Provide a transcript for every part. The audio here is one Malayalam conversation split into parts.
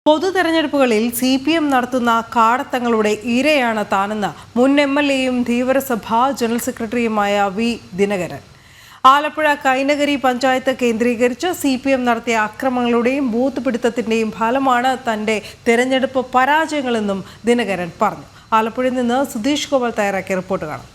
പൊതു തെരഞ്ഞെടുപ്പുകളിൽ CPM നടത്തുന്ന കാടത്തങ്ങളുടെ ഇരയാണ് താനെന്ന് മുൻ MLAയും ധീവരസഭാ ജനറൽ സെക്രട്ടറിയുമായ വി ദിനകരൻ. ആലപ്പുഴ കൈനകരി പഞ്ചായത്ത് കേന്ദ്രീകരിച്ച് CPM നടത്തിയ അക്രമങ്ങളുടെയും ബൂത്ത് പിടുത്തത്തിന്റെയും ഫലമാണ് തന്റെ തെരഞ്ഞെടുപ്പ് പരാജയങ്ങളെന്നും ദിനകരൻ പറഞ്ഞു. ആലപ്പുഴയിൽ നിന്ന് സുധീഷ് ഗോപാൽ തയ്യാറാക്കിയ റിപ്പോർട്ട് കാണാം.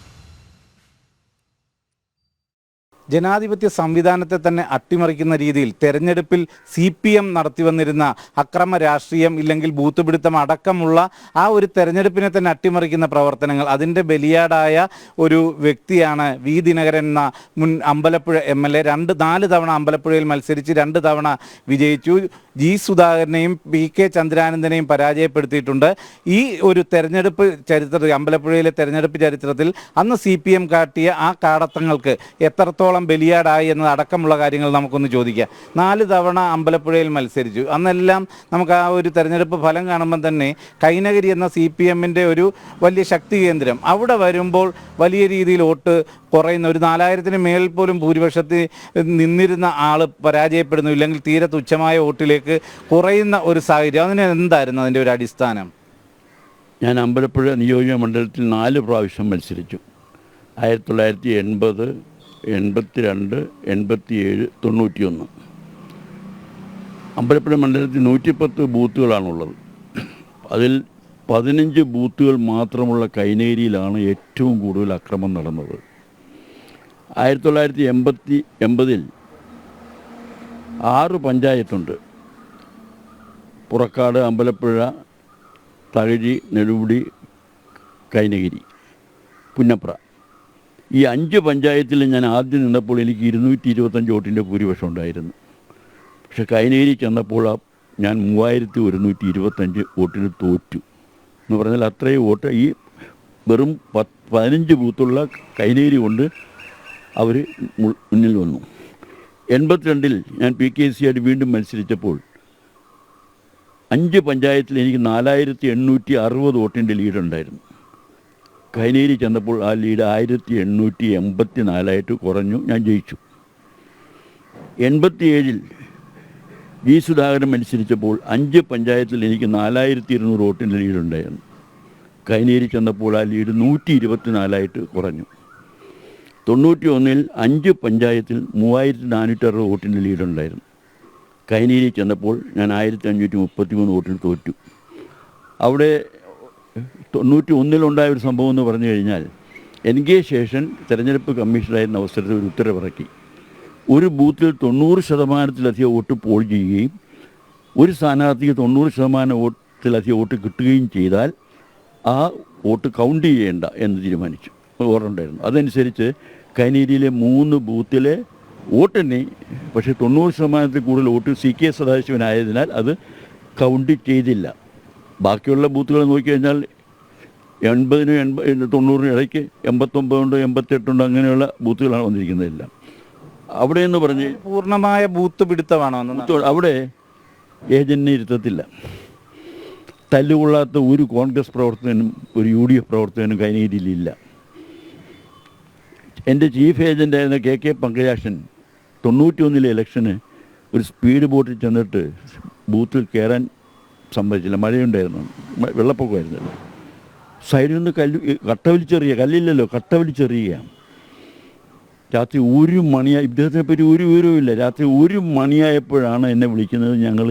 ജനാധിപത്യ സംവിധാനത്തെ തന്നെ അട്ടിമറിക്കുന്ന രീതിയിൽ തെരഞ്ഞെടുപ്പിൽ CPM നടത്തി വന്നിരുന്ന അക്രമ രാഷ്ട്രീയം ഇല്ലെങ്കിൽ ബൂത്ത് പിടുത്തം അടക്കമുള്ള ആ ഒരു തെരഞ്ഞെടുപ്പിനെ തന്നെ അട്ടിമറിക്കുന്ന പ്രവർത്തനങ്ങൾ അതിൻ്റെ ബലിയാടായ ഒരു വ്യക്തിയാണ് വി ദിനകരൻ എന്ന മുൻ അമ്പലപ്പുഴ MLA. 4 തവണ അമ്പലപ്പുഴയിൽ മത്സരിച്ച് 2 തവണ വിജയിച്ചു. ജി സുധാകരനെയും PK ചന്ദ്രാനന്ദനെയും പരാജയപ്പെടുത്തിയിട്ടുണ്ട്. ഈ ഒരു തെരഞ്ഞെടുപ്പ് ചരിത്രത്തിൽ, അമ്പലപ്പുഴയിലെ തെരഞ്ഞെടുപ്പ് ചരിത്രത്തിൽ അന്ന് CPM കാട്ടിയ ആ കാടത്തങ്ങൾക്ക് എത്രത്തോളം ബലിയാടായി എന്നതടക്കമുള്ള കാര്യങ്ങൾ നമുക്കൊന്ന് ചോദിക്കാം. 4 തവണ അമ്പലപ്പുഴയിൽ മത്സരിച്ചു. അന്നെല്ലാം നമുക്ക് ആ ഒരു തെരഞ്ഞെടുപ്പ് ഫലം കാണുമ്പോൾ തന്നെ കൈനകരി എന്ന CPMൻ്റെ ഒരു വലിയ ശക്തി കേന്ദ്രം അവിടെ വരുമ്പോൾ വലിയ രീതിയിൽ വോട്ട് കുറയുന്ന, ഒരു 4000-ന് മേൽ പോലും ഭൂരിപക്ഷത്തിൽ നിന്നിരുന്ന ആൾ പരാജയപ്പെടുന്നു, ഇല്ലെങ്കിൽ തീരെ തുച്ഛമായ വോട്ടിലേക്ക് കുറയുന്ന ഒരു സാഹചര്യം. അതിന് എന്തായിരുന്നു അതിൻ്റെ ഒരു അടിസ്ഥാനം? ഞാൻ അമ്പലപ്പുഴ നിയോജക മണ്ഡലത്തിൽ 4 പ്രാവശ്യം മത്സരിച്ചു. 1980, 82, 87, 91. അമ്പലപ്പുഴ മണ്ഡലത്തിൽ 110 ബൂത്തുകളാണുള്ളത്. അതിൽ 15 ബൂത്തുകൾ മാത്രമുള്ള കൈനകരിയിലാണ് ഏറ്റവും കൂടുതൽ അക്രമം നടന്നത്. 1980-ൽ 6 പഞ്ചായത്തുണ്ട്. പുറക്കാട്, അമ്പലപ്പുഴ, തകഴി, നെടുമുടി, കൈനകിരി, പുന്നപ്ര. ഈ 5 പഞ്ചായത്തിൽ ഞാൻ ആദ്യം നിന്നപ്പോൾ എനിക്ക് 225 വോട്ടിൻ്റെ ഭൂരിപക്ഷം ഉണ്ടായിരുന്നു. പക്ഷെ കൈനകിരി ചെന്നപ്പോൾ ഞാൻ 3125 വോട്ടിന് തോറ്റു എന്ന് പറഞ്ഞാൽ അത്രയും വോട്ട് ഈ വെറും 15 ബൂത്തുള്ള കൈനകിരി കൊണ്ട് അവർ മുന്നിൽ വന്നു. 82-ൽ ഞാൻ PKC ആയിട്ട് വീണ്ടും മത്സരിച്ചപ്പോൾ 5 പഞ്ചായത്തിൽ എനിക്ക് 4860 വോട്ടിൻ്റെ ലീഡുണ്ടായിരുന്നു. കൈനകിരി ചെന്നപ്പോൾ ആ ലീഡ് 1884 കുറഞ്ഞു. ഞാൻ ജയിച്ചു. 87-ൽ ജി സുധാകരൻ മത്സരിച്ചപ്പോൾ 5 പഞ്ചായത്തിൽ എനിക്ക് 4200 വോട്ടിൻ്റെ ലീഡുണ്ടായിരുന്നു. കൈനകിരി ചെന്നപ്പോൾ ആ ലീഡ് 124 കുറഞ്ഞു. 91-ൽ 5 പഞ്ചായത്തിൽ 3460 വോട്ടിൻ്റെ ലീഡുണ്ടായിരുന്നു. കൈനകിരി ചെന്നപ്പോൾ ഞാൻ 1533 വോട്ടിന് തോറ്റു. അവിടെ 91-ലുണ്ടായ ഒരു സംഭവം എന്ന് പറഞ്ഞു കഴിഞ്ഞാൽ, എനിക്ക് ശേഷം തെരഞ്ഞെടുപ്പ് കമ്മീഷണറായിരുന്ന അവസരത്തിൽ ഒരു ഉത്തരവിറക്കി. ഒരു ബൂത്തിൽ 90%-ലധികം വോട്ട് പോൾ ചെയ്യുകയും ഒരു സ്ഥാനാർത്ഥിക്ക് 90% വോട്ടിലധികം വോട്ട് കിട്ടുകയും ചെയ്താൽ ആ വോട്ട് കൗണ്ട് ചെയ്യേണ്ട എന്ന് തീരുമാനിച്ചു. ഓർഡർ ഉണ്ടായിരുന്നു. അതനുസരിച്ച് കൈനകിരിയിലെ 3 ബൂത്തിലെ വോട്ടെണ്ണി, പക്ഷേ 90%-ൽ കൂടുതൽ വോട്ട് CK സദാശിവനായതിനാൽ അത് കൗണ്ട് ചെയ്തില്ല. ബാക്കിയുള്ള ബൂത്തുകൾ നോക്കിക്കഴിഞ്ഞാൽ 80-നും 90-നും ഇടയ്ക്ക് 89-ഉണ്ട്, 88-ഉണ്ട്, അങ്ങനെയുള്ള ബൂത്തുകളാണ് വന്നിരിക്കുന്നതെല്ലാം. അവിടെ എന്ന് പറഞ്ഞ് പൂർണ്ണമായ ബൂത്ത് പിടുത്തമാണോ? അവിടെ ഏജന്റിനെ ഇരുത്തത്തില്ല. തല്ലുകൊള്ളാത്ത ഒരു കോൺഗ്രസ് പ്രവർത്തകനും ഒരു UDF പ്രവർത്തകനും കൈനകിരിയിലില്ല. എൻ്റെ ചീഫ് ഏജൻ്റായിരുന്ന KK പങ്കജാക്ഷൻ 91-ലെ ഇലക്ഷന് ഒരു സ്പീഡ് ബോട്ടിൽ ചെന്നിട്ട് ബൂത്തിൽ കയറാൻ സമ്മതിച്ചില്ല. മഴയുണ്ടായിരുന്നു, വെള്ളപ്പൊക്കമായിരുന്നല്ലോ. സൈഡിൽ നിന്ന് കട്ട വലിച്ചെറിയുക, കല്ലില്ലല്ലോ, കട്ട വലിച്ചെറിയുക. രാത്രി 1 മണിയായി, ഇദ്ദേഹത്തിനെ പറ്റി ഒരു വിവരവുമില്ല. രാത്രി 1 മണിയായപ്പോഴാണ് എന്നെ വിളിക്കുന്നത്. ഞങ്ങൾ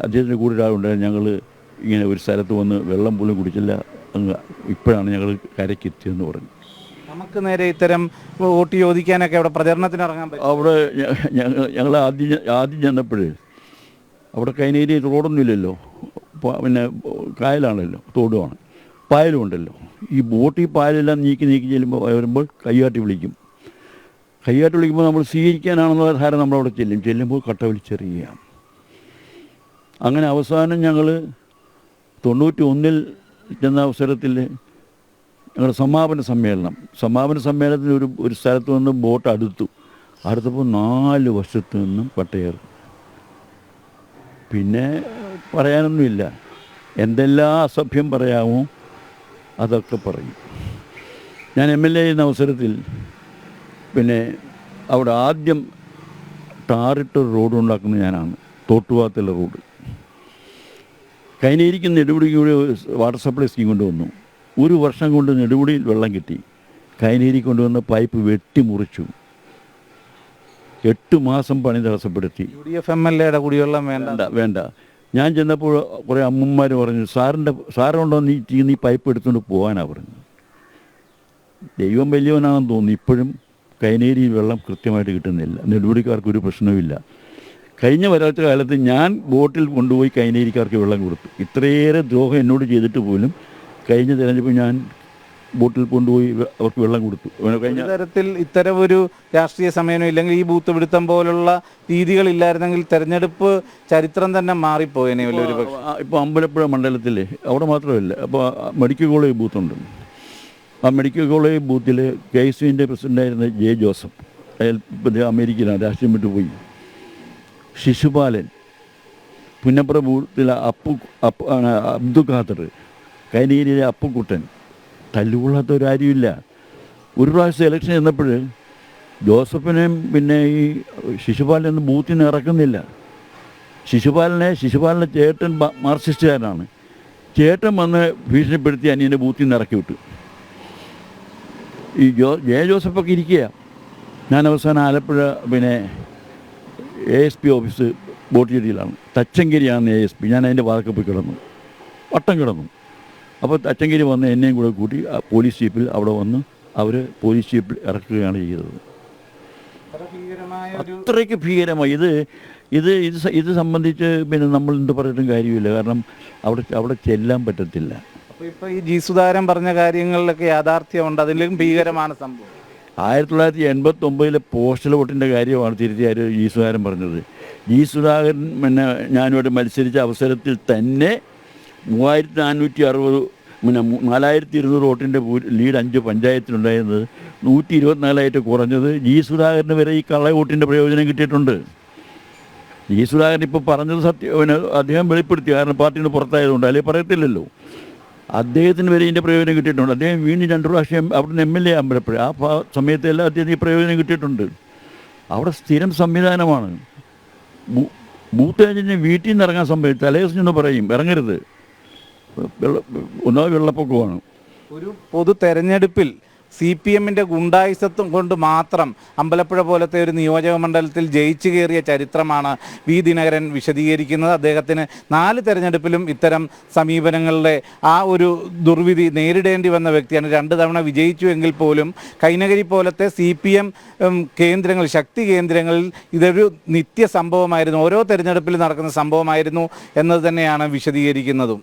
അദ്ദേഹത്തിൻ്റെ കൂടെ ഒരാളുണ്ടായിരുന്നു. ഞങ്ങൾ ഇങ്ങനെ ഒരു സ്ഥലത്ത് വന്ന് വെള്ളം പോലും കുടിച്ചില്ല, ഇപ്പോഴാണ് ഞങ്ങൾ കരയ്ക്ക് എത്തിയെന്ന് പറഞ്ഞു. നമുക്ക് നേരെ ഇത്തരം വോട്ട് ചോദിക്കാനൊക്കെ അവിടെ പ്രചരണത്തിന് ഇറങ്ങാൻ പറ്റും. അവിടെ ഞങ്ങൾ ആദ്യം ചെന്നപ്പോൾ അവിടെ കൈനകിരി റോഡൊന്നുമില്ലല്ലോ, പിന്നെ കായലാണല്ലോ, തോടുമാണ്, പായലും ഉണ്ടല്ലോ. ഈ ബോട്ട് പായലെല്ലാം നീക്കി ചെല്ലുമ്പോൾ വരുമ്പോൾ കൈകാട്ടി വിളിക്കും. കൈകാട്ടി വിളിക്കുമ്പോൾ നമ്മൾ സ്വീകരിക്കാനാണെന്നുള്ള ധാരണ നമ്മളവിടെ ചെല്ലുമ്പോൾ കട്ട വലിച്ചെറിയുക. അങ്ങനെ അവസാനം ഞങ്ങൾ 91-ൽ ചെന്ന അവസരത്തിൽ ഞങ്ങളുടെ സമാപന സമ്മേളനത്തിന് ഒരു സ്ഥലത്ത് നിന്ന് ബോട്ട് അടുത്തപ്പോൾ 4 വശത്തു നിന്നും പട്ടയേറി. പിന്നെ പറയാനൊന്നുമില്ല, എന്തെല്ലാം അസഭ്യം പറയാമോ അതൊക്കെ പറയും. ഞാൻ MLA ചെയ്യുന്ന അവസരത്തിൽ പിന്നെ അവിടെ ആദ്യം ടാറിട്ട് റോഡ് ഉണ്ടാക്കുന്നത് ഞാനാണ്. തോട്ടുവാത്തുള്ള റോഡ് കൈനേരിക്ക് നെടുമുടിക്ക് കൂടി വാട്ടർ സപ്ലൈ സ്കീം കൊണ്ടുവന്നു. ഒരു വർഷം കൊണ്ട് നെടുമുടിയിൽ വെള്ളം കിട്ടി. കൈനേരി കൊണ്ടുവന്ന പൈപ്പ് വെട്ടിമുറിച്ചു. 8 മാസം പണി തടസ്സപ്പെടുത്തി. UDF MLA കുടിവെള്ളം വേണ്ട. ഞാൻ ചെന്നപ്പോൾ കുറേ അമ്മമാർ പറഞ്ഞു, സാറുണ്ടോ നീ പൈപ്പ് എടുത്തുകൊണ്ട് പോകാനാണ് പറഞ്ഞു. ദൈവം വലിയവനാണെന്ന് തോന്നുന്നു. ഇപ്പോഴും കൈനേരി വെള്ളം കൃത്യമായിട്ട് കിട്ടുന്നില്ല. നെടുമുടിക്കാർക്ക് ഒരു പ്രശ്നവുമില്ല. കഴിഞ്ഞ വരാത്ത കാലത്ത് ഞാൻ ബോട്ടിൽ കൊണ്ടുപോയി കൈനേരിക്കാർക്ക് വെള്ളം കൊടുത്തു. ഇത്രയേറെ ദ്രോഹം എന്നോട് ചെയ്തിട്ട് പോലും കഴിഞ്ഞ തിരഞ്ഞെടുപ്പ് ഞാൻ ബോട്ടിൽ കൊണ്ടുപോയി അവർക്ക് വെള്ളം കൊടുത്തു. കഴിഞ്ഞ തരത്തിൽ ഇത്തരം ഒരു രാഷ്ട്രീയ സമയം ഇല്ലെങ്കിൽ ഈ ബൂത്ത് പിടുത്തം പോലുള്ള രീതികളില്ലായിരുന്നെങ്കിൽ തെരഞ്ഞെടുപ്പ് ചരിത്രം തന്നെ മാറിപ്പോയേനെ വലിയൊരു പക്ഷേ. ഇപ്പോൾ അമ്പലപ്പുഴ മണ്ഡലത്തിൽ അവിടെ മാത്രമല്ല, അപ്പോൾ മെഡിക്കൽ കോളേജ് ബൂത്തുണ്ട്. ആ മെഡിക്കൽ കോളേജ് ബൂത്തിൽ KSUവിൻ്റെ പ്രസിഡൻ്റായിരുന്ന J. ജോസഫ്, അയാൾ അമേരിക്കയിലാണ്, രാഷ്ട്രീയം വിട്ടു പോയി. ശിശുപാലൻ, പുന്നപ്ര ബൂത്തിലെ അബ്ദുൽ ഖാദർ, കൈനേരിയിലെ അപ്പുക്കുട്ടൻ, തല്ലുകൊള്ളാത്തവരാരുമില്ല. ഒരു പ്രാവശ്യം ഇലക്ഷൻ ചെന്നപ്പോൾ ജോസഫിനെയും പിന്നെ ഈ ശിശുപാലനൊന്നും ബൂത്തിൽ നിന്ന് ഇറക്കുന്നില്ല. ശിശുപാലനെ ചേട്ടൻ മാർക്സിസ്റ്റുകാരനാണ്. ചേട്ടൻ വന്ന് ഭീഷണിപ്പെടുത്തി അനിയൻ്റെ ബൂത്തിൽ നിന്ന് ഇറക്കി വിട്ടു. ഈ J. ജോസഫൊക്കെ ഇരിക്കുക. ഞാൻ അവസാനം ആലപ്പുഴ പിന്നെ ASP ഓഫീസ് ബോട്ടിയേരിയിലാണ്. തച്ചങ്കരിയാണ് ASP. ഞാൻ അതിൻ്റെ വാതൊക്കെ പോയി വട്ടം കിടന്നു. അപ്പോൾ തച്ചങ്കരി വന്ന് എന്നെയും കൂടെ കൂട്ടി പോലീസ് ജീപ്പിൽ അവിടെ വന്ന് അവർ പോലീസ് ജീപ്പിൽ ഇറക്കുകയാണ് ചെയ്തത്. അത്രയ്ക്ക് ഭീകരമായി. ഇത് സംബന്ധിച്ച് പിന്നെ നമ്മൾ എന്ത് പറഞ്ഞിട്ടും കാര്യമില്ല. കാരണം അവിടെ ചെല്ലാൻ പറ്റത്തില്ല. അപ്പോൾ ഇപ്പോൾ ഈ G. സുധാകരൻ പറഞ്ഞ കാര്യങ്ങളിലൊക്കെ യാഥാർത്ഥ്യമുണ്ട്. അതിലും ഭീകരമാണ് സംഭവം. 1989 പോസ്റ്റൽ വോട്ടിൻ്റെ കാര്യമാണ് തിരുത്തിയാര് G. സുധാകരൻ പറഞ്ഞത്. G. സുധാകരൻ പിന്നെ ഞാനുമായിട്ട് മത്സരിച്ച അവസരത്തിൽ തന്നെ 3460 പിന്നെ 4200 വോട്ടിൻ്റെ ലീഡ് 5 പഞ്ചായത്തിലുണ്ടായിരുന്നത് 124 കുറഞ്ഞത്. G. സുധാകരന് വരെ ഈ കള്ള വോട്ടിൻ്റെ പ്രയോജനം കിട്ടിയിട്ടുണ്ട്. G. സുധാകരൻ ഇപ്പോൾ പറഞ്ഞത് സത്യം, പിന്നെ അദ്ദേഹം വെളിപ്പെടുത്തി. കാരണം പാർട്ടിയിൽ നിന്ന് പുറത്തായതുകൊണ്ട് അല്ലെങ്കിൽ പറയത്തില്ലല്ലോ. അദ്ദേഹത്തിന് വരെ ഇതിൻ്റെ പ്രയോജനം കിട്ടിയിട്ടുണ്ട്. അദ്ദേഹം വീണ്ടും 2 പ്രാവശ്യം അവിടുന്ന് MLA ആകുമ്പോഴപ്പോഴേ ആ സമയത്തെല്ലാം അദ്ദേഹത്തിന് ഈ പ്രയോജനം കിട്ടിയിട്ടുണ്ട്. അവിടെ സ്ഥിരം സംവിധാനമാണ്. ബൂത്ത് ഏജൻറ്റിന് വീട്ടിൽ നിന്ന് ഇറങ്ങാൻ സംഭവിച്ചു. തലേദിവസം പറയും ഇറങ്ങരുത്, ഒന്നാമത് വെള്ളപ്പൊക്കമാണ്. ഒരു പൊതു തെരഞ്ഞെടുപ്പിൽ CPMൻ്റെ ഗുണ്ടായിസത്വം കൊണ്ട് മാത്രം അമ്പലപ്പുഴ പോലത്തെ ഒരു നിയോജക മണ്ഡലത്തിൽ ജയിച്ചു കയറിയ ചരിത്രമാണ് V. ദിനകരൻ വിശദീകരിക്കുന്നത്. അദ്ദേഹത്തിന് 4 തെരഞ്ഞെടുപ്പിലും ഇത്തരം സമീപനങ്ങളുടെ ആ ഒരു ദുർവിധി നേരിടേണ്ടി വന്ന വ്യക്തിയാണ്. 2 തവണ വിജയിച്ചു എങ്കിൽ പോലും കൈനകരി പോലത്തെ CPM കേന്ദ്രങ്ങൾ, ശക്തി കേന്ദ്രങ്ങളിൽ ഇതൊരു നിത്യ സംഭവമായിരുന്നു, ഓരോ തെരഞ്ഞെടുപ്പിലും നടക്കുന്ന സംഭവമായിരുന്നു എന്നത് തന്നെയാണ് വിശദീകരിക്കുന്നതും.